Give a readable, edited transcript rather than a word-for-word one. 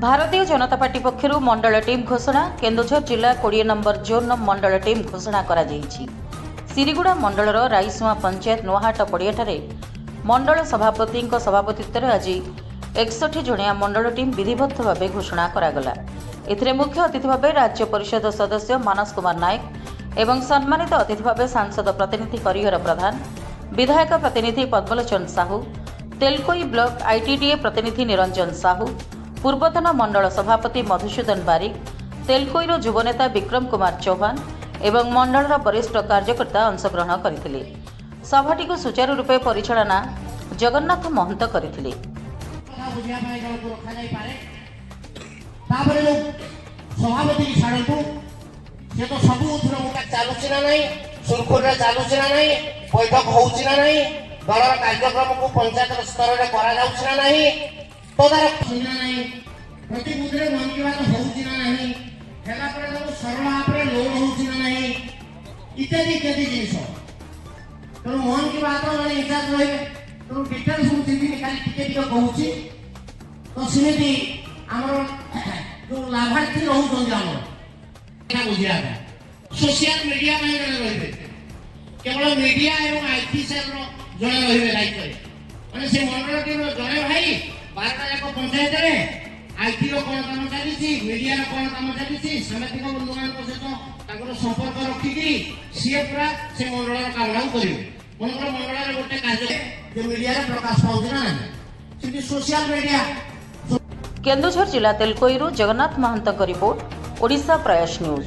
Bharatiya Janata party पक्षर मंडल team घोषणा। केन्दुझर जिला 20 number zone मंडल team घोषणा करा जायछि। सिरिगुड़ा मंडलर राईसुआ पंचायत नुआहाट पड़ियाठारे मंडल सभापति सभापतित्व आज 61 जणिया मंडल टीम विधिवत भाव घोषणा करागला। एथिरे मुख्य अतिथि भाव राज्य परिषद सदस्य मानस कुमार नायक एवं सम्मानित अतिथि भाव सांसद प्रतिनिधि करिहर प्रधान, विधायक प्रतिनिधि पद्मलोचन साहू, तेलकोई ब्लॉक आईटीडीए प्रतिनिधि निरंजन साहू, पूर्वतन मंडल सभापति मधुसूदन बारिक, तेलकोईर युवनेता विक्रम कुमार चौहान एवं मंडलर वरिष्ठ कार्यकर्ता अंशग्रहण करथिले। सभाटी को सुचारू रूपे परिचालना जगन्नाथ महंत करथिले। सभापति की छाड़ू से तो सब चलुची ना नहीं, सुरखुर चलुची ना नहीं, बैठक होउची ना नहीं, दलर कार्यक्रम को पंचायत स्तर में करा जाउची ना नहीं, तदारक सुना नहीं, प्रति मुद्रे मन की बात होउची ना नहीं, हेला पर जो सरल आपरे लोन होउची ना नहीं, इत्यादि इत्यादि जिनिस तो मन की बात माने इंचार्ज रहे तो डिटेल सब चीज निकाली टिके कहूची तो सिमेती हमर जो लाभार्थी रहउछन हमर एटा बुझिया सोशल मीडिया में रहे केवल मीडिया एवं आईटी सेल रो जणे रहिबे लाइक करे माने से मंडल टीम रो जणे भाई 12टा जाक पंचायत रे आईटी रो कोन काम चलीछि, मीडिया रो कोन काम चलीछि, सामाजिक बंधुमान को सहित ताकर संपर्क रखि कि से पूरा से मंडल रो काम करिवे। मंडल रे गोटे कार्य जे मीडिया रे प्रकाश पाउछ ना सिटी सोशल मीडिया। केन्दुझर जिला तेलकोईरू जगन्नाथ महंत रिपोर्ट, ओडिशा प्रयास न्यूज।